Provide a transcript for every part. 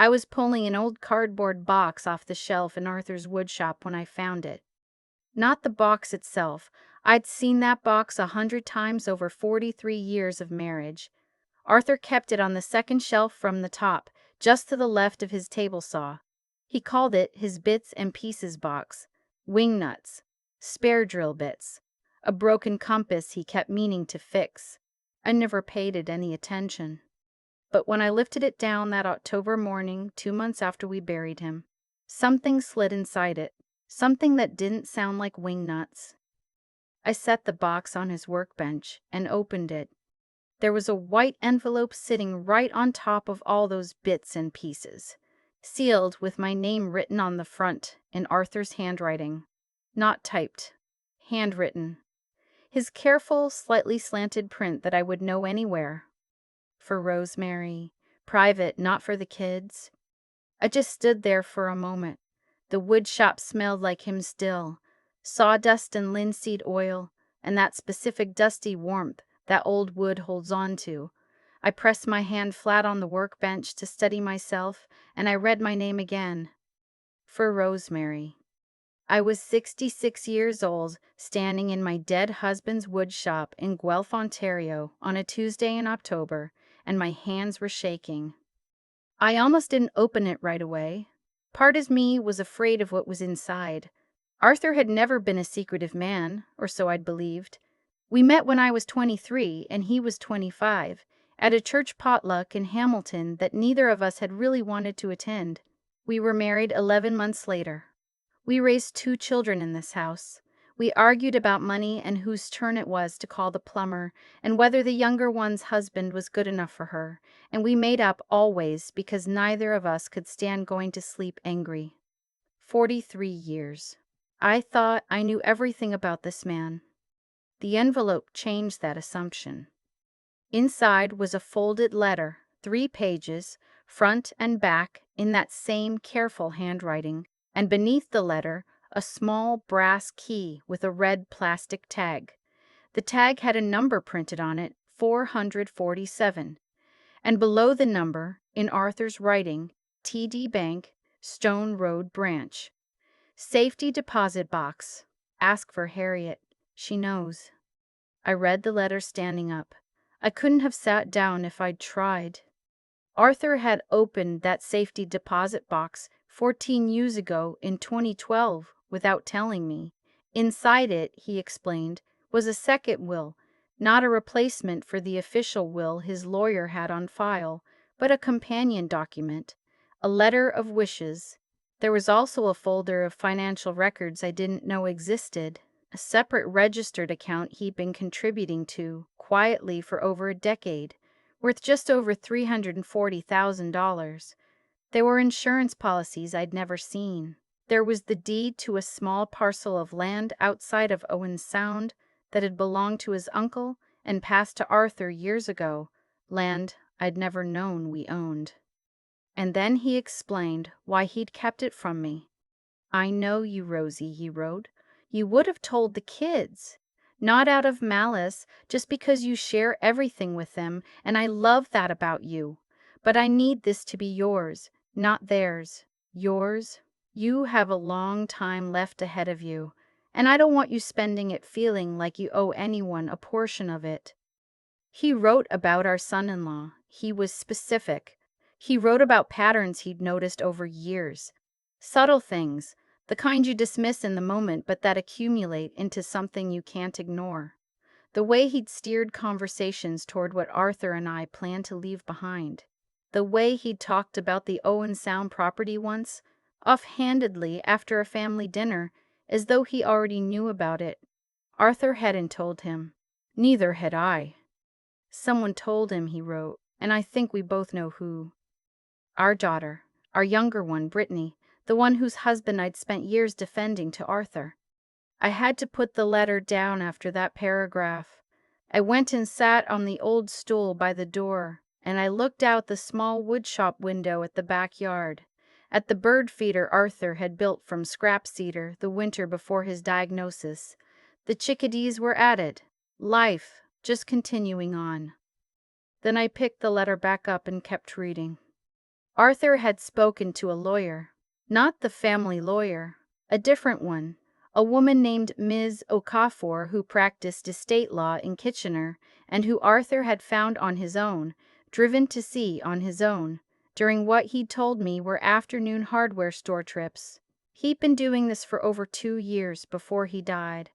I was pulling an old cardboard box off the shelf in Arthur's woodshop when I found it. Not the box itself. I'd seen that box 100 times over 43 years of marriage. Arthur kept it on the second shelf from the top, just to the left of his table saw. He called it his bits and pieces box. Wing nuts, spare drill bits, a broken compass he kept meaning to fix. I never paid it any attention. But when I lifted it down that October morning, 2 months after we buried him, something slid inside it, something that didn't sound like wing nuts. I set the box on his workbench and opened it. There was a white envelope sitting right on top of all those bits and pieces, sealed with my name written on the front in Arthur's handwriting. Not typed, handwritten. His careful, slightly slanted print that I would know anywhere. For Rosemary, private, not for the kids. I just stood there for a moment. The wood shop smelled like him still, sawdust and linseed oil, and that specific dusty warmth that old wood holds on to. I pressed my hand flat on the workbench to steady myself, and I read my name again. For Rosemary. I was 66 years old, standing in my dead husband's wood shop in Guelph, Ontario, on a Tuesday in October, and my hands were shaking. I almost didn't open it right away. Part of me was afraid of what was inside. Arthur had never been a secretive man, or so I'd believed. We met when I was 23 and he was 25, at a church potluck in Hamilton that neither of us had really wanted to attend. We were married 11 months later. We raised 2 children in this house. We argued about money and whose turn it was to call the plumber, and whether the younger one's husband was good enough for her, and we made up always because neither of us could stand going to sleep angry. 43 years. I thought I knew everything about this man. The envelope changed that assumption. Inside was a folded letter, 3 pages, front and back, in that same careful handwriting, and beneath the letter, a small brass key with a red plastic tag. The tag had a number printed on it, 447, and below the number, in Arthur's writing, TD Bank, Stone Road Branch. Safety deposit box. Ask for Harriet. She knows. I read the letter standing up. I couldn't have sat down if I'd tried. Arthur had opened that safety deposit box 14 years ago in 2012 without telling me. Inside it, he explained, was a second will, not a replacement for the official will his lawyer had on file, but a companion document, a letter of wishes. There was also a folder of financial records I didn't know existed, a separate registered account he'd been contributing to, quietly for over a decade, worth just over $340,000. There were insurance policies I'd never seen. There was the deed to a small parcel of land outside of Owen Sound that had belonged to his uncle and passed to Arthur years ago, land I'd never known we owned. And then he explained why he'd kept it from me. "I know you, Rosie," he wrote. "You would have told the kids. Not out of malice, just because you share everything with them, and I love that about you. But I need this to be yours, not theirs. Yours. You have a long time left ahead of you, and I don't want you spending it feeling like you owe anyone a portion of it." He wrote about our son-in-law. He was specific. He wrote about patterns he'd noticed over years. Subtle things, the kind you dismiss in the moment but that accumulate into something you can't ignore. The way he'd steered conversations toward what Arthur and I planned to leave behind. The way he'd talked about the Owen Sound property once, offhandedly after a family dinner, as though he already knew about it. Arthur hadn't told him. Neither had I. Someone told him, he wrote, and I think we both know who. Our daughter, our younger one, Brittany, the one whose husband I'd spent years defending to Arthur. I had to put the letter down after that paragraph. I went and sat on the old stool by the door, and I looked out the small woodshop window at the backyard, at the bird feeder Arthur had built from scrap cedar the winter before his diagnosis. The chickadees were at it, life just continuing on. Then I picked the letter back up and kept reading. Arthur had spoken to a lawyer. Not the family lawyer. A different one. A woman named Ms. Okafor who practiced estate law in Kitchener and who Arthur had found on his own, driven to see on his own, during what he'd told me were afternoon hardware store trips. He'd been doing this for over 2 years before he died.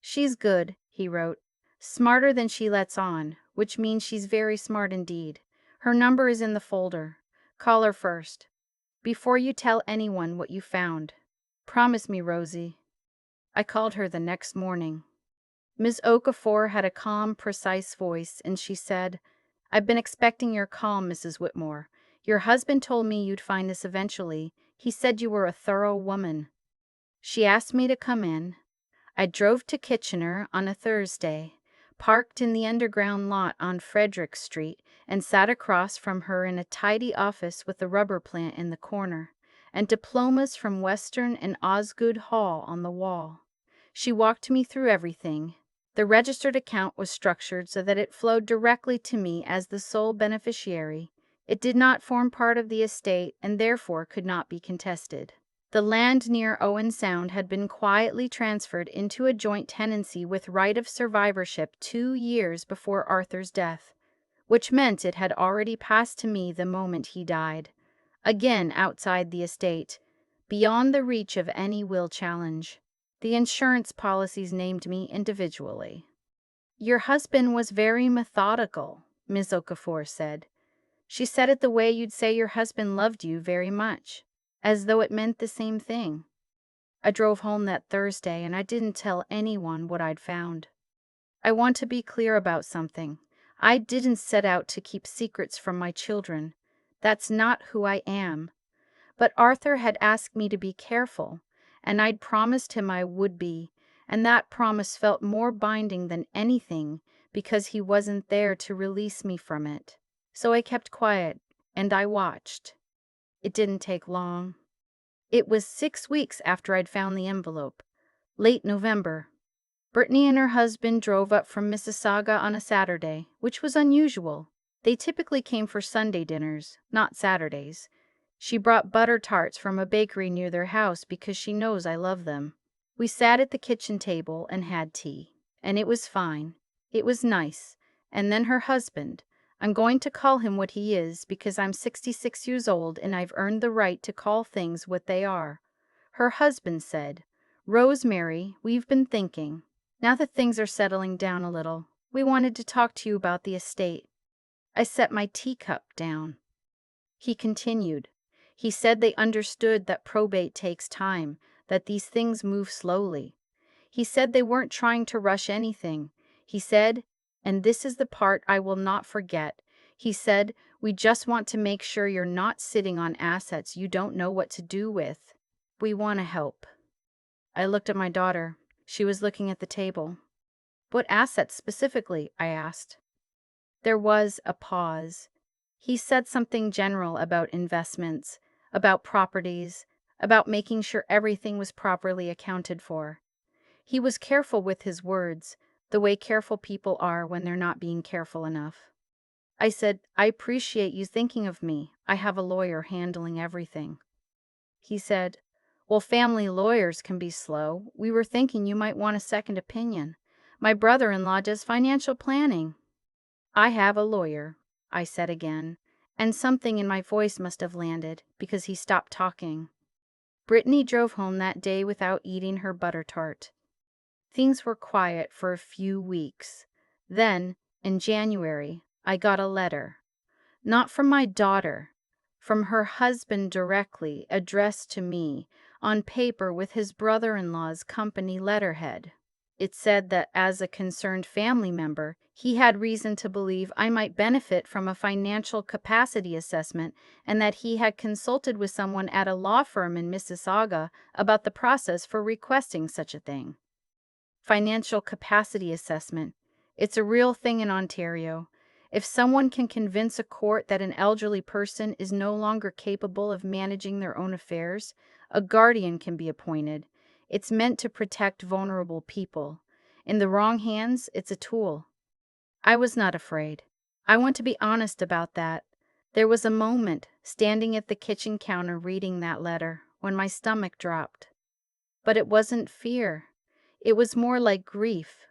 "She's good," he wrote. "Smarter than she lets on, which means she's very smart indeed. Her number is in the folder. Call her first. Before you tell anyone what you found. Promise me, Rosie." I called her the next morning. Ms. Okafor had a calm, precise voice, and she said, "I've been expecting your call, Mrs. Whitmore. Your husband told me you'd find this eventually. He said you were a thorough woman." She asked me to come in. I drove to Kitchener on a Thursday, parked in the underground lot on Frederick Street, and sat across from her in a tidy office with a rubber plant in the corner, and diplomas from Western and Osgood Hall on the wall. She walked me through everything. The registered account was structured so that it flowed directly to me as the sole beneficiary. It did not form part of the estate and therefore could not be contested. The land near Owen Sound had been quietly transferred into a joint tenancy with right of survivorship 2 years before Arthur's death, which meant it had already passed to me the moment he died. Again outside the estate, beyond the reach of any will challenge. The insurance policies named me individually. "Your husband was very methodical," Ms. Okafor said. She said it the way you'd say your husband loved you very much, as though it meant the same thing. I drove home that Thursday and I didn't tell anyone what I'd found. I want to be clear about something. I didn't set out to keep secrets from my children. That's not who I am. But Arthur had asked me to be careful, and I'd promised him I would be, and that promise felt more binding than anything because he wasn't there to release me from it. So I kept quiet, and I watched. It didn't take long. It was 6 weeks after I'd found the envelope. Late November. Brittany and her husband drove up from Mississauga on a Saturday, which was unusual. They typically came for Sunday dinners, not Saturdays. She brought butter tarts from a bakery near their house because she knows I love them. We sat at the kitchen table and had tea. And it was fine. It was nice. And then her husband. I'm going to call him what he is because I'm 66 years old and I've earned the right to call things what they are. Her husband said, "Rosemary, we've been thinking. Now that things are settling down a little, we wanted to talk to you about the estate." I set my teacup down. He continued. He said they understood that probate takes time, that these things move slowly. He said they weren't trying to rush anything. He said, and this is the part I will not forget, he said, "We just want to make sure you're not sitting on assets you don't know what to do with. We want to help." I looked at my daughter. She was looking at the table. "What assets specifically?" I asked. There was a pause. He said something general about investments, about properties, about making sure everything was properly accounted for. He was careful with his words, the way careful people are when they're not being careful enough. I said, "I appreciate you thinking of me. I have a lawyer handling everything." He said, "Well, family lawyers can be slow. We were thinking you might want a second opinion. My brother-in-law does financial planning." "I have a lawyer," I said again, and something in my voice must have landed because he stopped talking. Brittany drove home that day without eating her butter tart. Things were quiet for a few weeks. Then, in January, I got a letter. Not from my daughter, from her husband directly, addressed to me, on paper with his brother-in-law's company letterhead. It said that as a concerned family member, he had reason to believe I might benefit from a financial capacity assessment and that he had consulted with someone at a law firm in Mississauga about the process for requesting such a thing. Financial capacity assessment. It's a real thing in Ontario. If someone can convince a court that an elderly person is no longer capable of managing their own affairs, a guardian can be appointed. It's meant to protect vulnerable people. In the wrong hands, it's a tool. I was not afraid. I want to be honest about that. There was a moment, standing at the kitchen counter reading that letter, when my stomach dropped. But it wasn't fear. It was more like grief.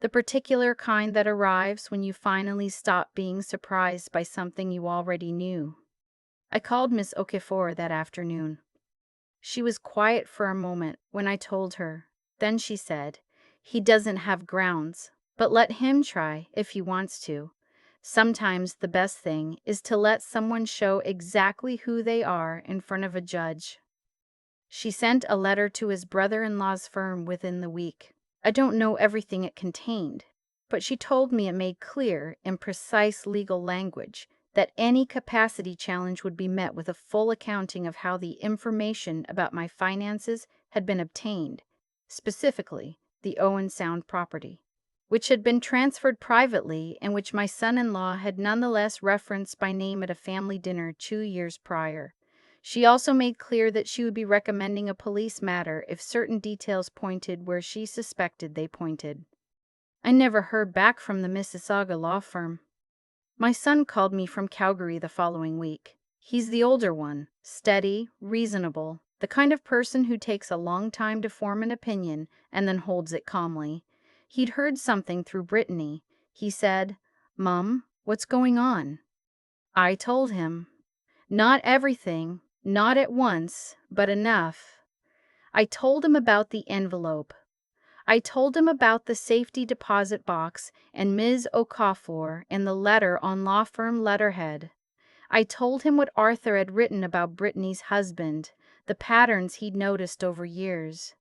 The particular kind that arrives when you finally stop being surprised by something you already knew. I called Miss Okafor that afternoon. She was quiet for a moment when I told her. Then she said, "He doesn't have grounds, but let him try if he wants to. Sometimes the best thing is to let someone show exactly who they are in front of a judge." She sent a letter to his brother-in-law's firm within the week. I don't know everything it contained, but she told me it made clear, in precise legal language, that any capacity challenge would be met with a full accounting of how the information about my finances had been obtained, specifically the Owen Sound property, which had been transferred privately and which my son-in-law had nonetheless referenced by name at a family dinner 2 years prior. She also made clear that she would be recommending a police matter if certain details pointed where she suspected they pointed. I never heard back from the Mississauga law firm. My son called me from Calgary the following week. He's the older one, steady, reasonable, the kind of person who takes a long time to form an opinion and then holds it calmly. He'd heard something through Brittany. He said, "Mum, what's going on?" I told him. Not everything, not at once, but enough. I told him about the envelope. I told him about the safety deposit box and Ms. Okafor and the letter on law firm letterhead. I told him what Arthur had written about Brittany's husband, the patterns he'd noticed over years.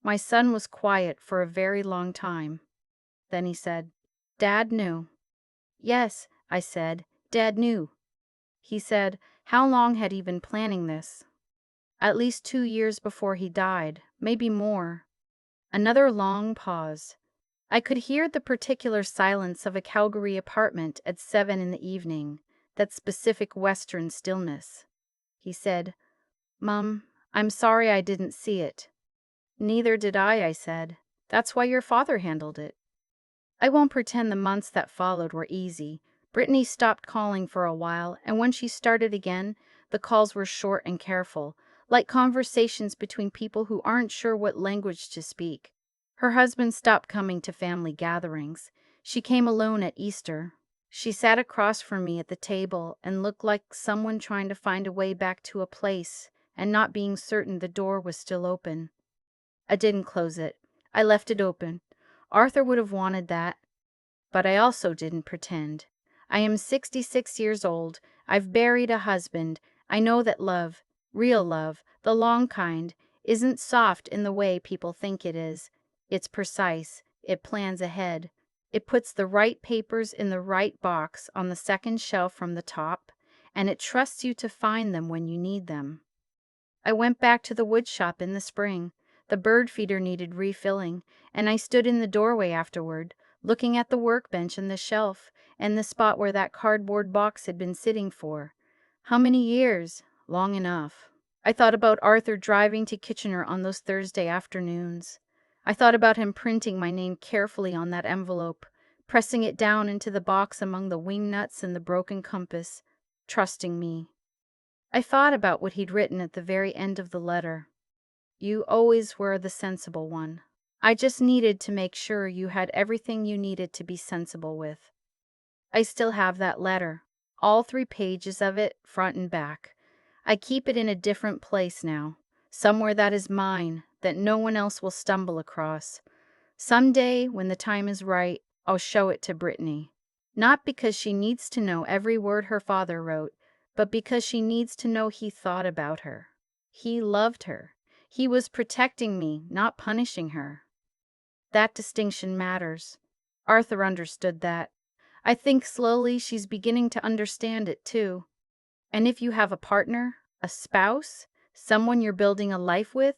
My son was quiet for a very long time. Then he said, "Dad knew." "Yes," I said, "Dad knew." He said, "How long had he been planning this?" "At least 2 years before he died, maybe more." Another long pause. I could hear the particular silence of a Calgary apartment at 7 in the evening, that specific Western stillness. He said, "Mum, I'm sorry I didn't see it." "Neither did I said. "That's why your father handled it." I won't pretend the months that followed were easy. Brittany stopped calling for a while, and when she started again, the calls were short and careful, like conversations between people who aren't sure what language to speak. Her husband stopped coming to family gatherings. She came alone at Easter. She sat across from me at the table and looked like someone trying to find a way back to a place and not being certain the door was still open. I didn't close it. I left it open. Arthur would have wanted that. But I also didn't pretend. I am 66 years old. I've buried a husband. I know that love, real love, the long kind, isn't soft in the way people think it is. It's precise. It plans ahead. It puts the right papers in the right box on the second shelf from the top, and it trusts you to find them when you need them. I went back to the woodshop in the spring. The bird feeder needed refilling, and I stood in the doorway afterward, looking at the workbench and the shelf, and the spot where that cardboard box had been sitting for. How many years? Long enough. I thought about Arthur driving to Kitchener on those Thursday afternoons. I thought about him printing my name carefully on that envelope, pressing it down into the box among the wing nuts and the broken compass, trusting me. I thought about what he'd written at the very end of the letter. "You always were the sensible one. I just needed to make sure you had everything you needed to be sensible with." I still have that letter, all 3 pages of it, front and back. I keep it in a different place now, somewhere that is mine, that no one else will stumble across. Someday, when the time is right, I'll show it to Brittany. Not because she needs to know every word her father wrote, but because she needs to know he thought about her. He loved her. He was protecting me, not punishing her. That distinction matters. Arthur understood that. I think slowly she's beginning to understand it too. And if you have a partner, a spouse, someone you're building a life with,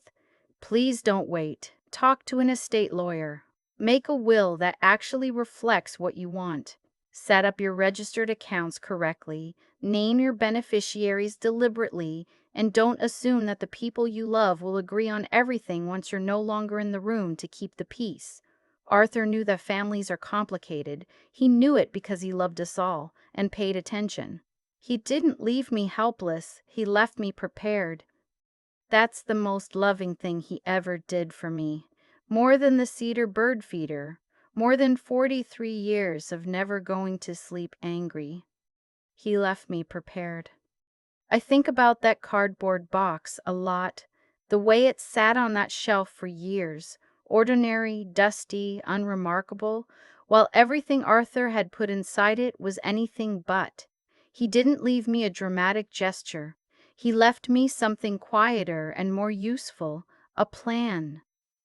please don't wait. Talk to an estate lawyer. Make a will that actually reflects what you want. Set up your registered accounts correctly. Name your beneficiaries deliberately, and don't assume that the people you love will agree on everything once you're no longer in the room to keep the peace. Arthur knew that families are complicated. He knew it because he loved us all and paid attention. He didn't leave me helpless, he left me prepared. That's the most loving thing he ever did for me. More than the cedar bird feeder. More than 43 years of never going to sleep angry. He left me prepared. I think about that cardboard box a lot. The way it sat on that shelf for years. Ordinary, dusty, unremarkable, while everything Arthur had put inside it was anything but. He didn't leave me a dramatic gesture. He left me something quieter and more useful, a plan.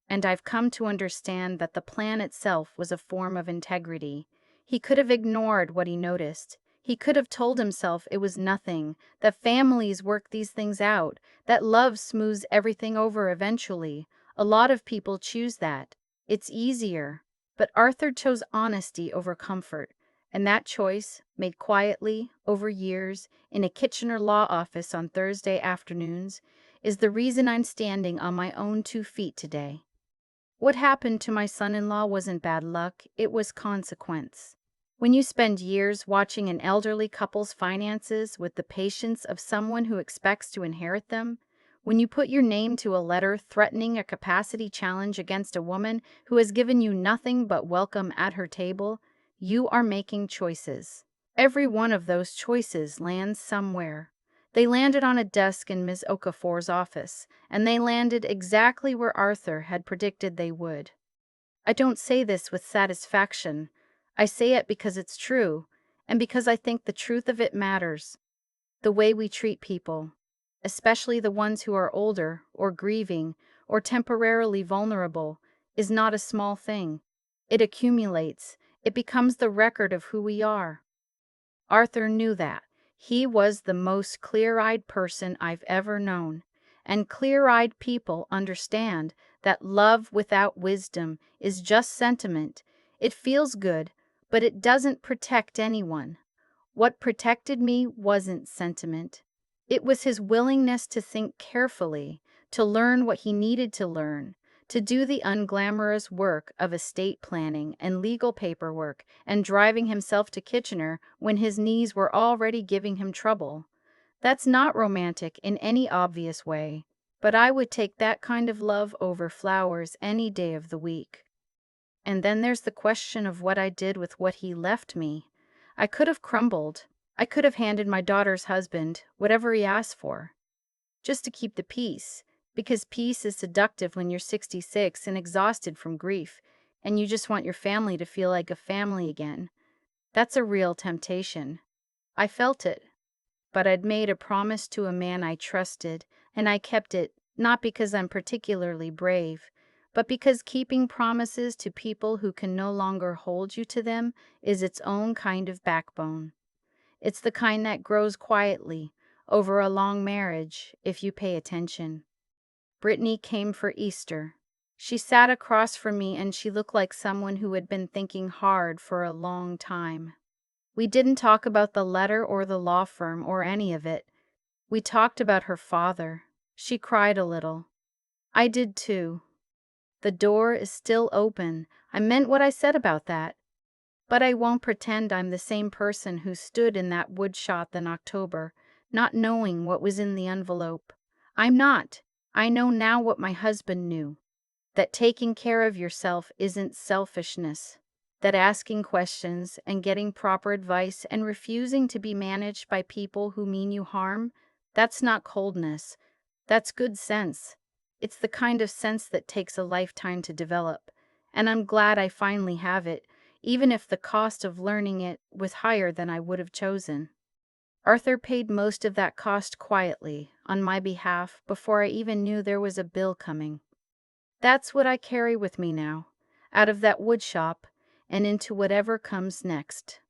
And I've come to understand that the plan itself was a form of integrity. He could have ignored what he noticed. He could have told himself it was nothing, that families work these things out, that love smooths everything over eventually. A lot of people choose that. It's easier. But Arthur chose honesty over comfort, and that choice, made quietly, over years, in a Kitchener law office on Thursday afternoons, is the reason I'm standing on my own 2 feet today. What happened to my son-in-law wasn't bad luck, it was consequence. When you spend years watching an elderly couple's finances with the patience of someone who expects to inherit them, when you put your name to a letter threatening a capacity challenge against a woman who has given you nothing but welcome at her table, you are making choices. Every one of those choices lands somewhere. They landed on a desk in Ms. Okafor's office, and they landed exactly where Arthur had predicted they would. I don't say this with satisfaction. I say it because it's true, and because I think the truth of it matters. The way we treat people, especially the ones who are older, or grieving, or temporarily vulnerable, is not a small thing. It accumulates. It becomes the record of who we are. Arthur knew that. He was the most clear-eyed person I've ever known, and clear-eyed people understand that love without wisdom is just sentiment. It feels good, but it doesn't protect anyone. What protected me wasn't sentiment. It was his willingness to think carefully, to learn what he needed to learn, to do the unglamorous work of estate planning and legal paperwork and driving himself to Kitchener when his knees were already giving him trouble. That's not romantic in any obvious way, but I would take that kind of love over flowers any day of the week. And then there's the question of what I did with what he left me. I could have crumbled. I could have handed my daughter's husband whatever he asked for, just to keep the peace, because peace is seductive when you're 66 and exhausted from grief, and you just want your family to feel like a family again. That's a real temptation. I felt it. But I'd made a promise to a man I trusted, and I kept it, not because I'm particularly brave, but because keeping promises to people who can no longer hold you to them is its own kind of backbone. It's the kind that grows quietly, over a long marriage, if you pay attention. Brittany came for Easter. She sat across from me and she looked like someone who had been thinking hard for a long time. We didn't talk about the letter or the law firm or any of it. We talked about her father. She cried a little. I did too. The door is still open. I meant what I said about that. But I won't pretend I'm the same person who stood in that woodshop in October, not knowing what was in the envelope. I'm not. I know now what my husband knew. That taking care of yourself isn't selfishness. That asking questions and getting proper advice and refusing to be managed by people who mean you harm, that's not coldness. That's good sense. It's the kind of sense that takes a lifetime to develop. And I'm glad I finally have it, even if the cost of learning it was higher than I would have chosen. Arthur paid most of that cost quietly, on my behalf, before I even knew there was a bill coming. That's what I carry with me now, out of that woodshop and into whatever comes next.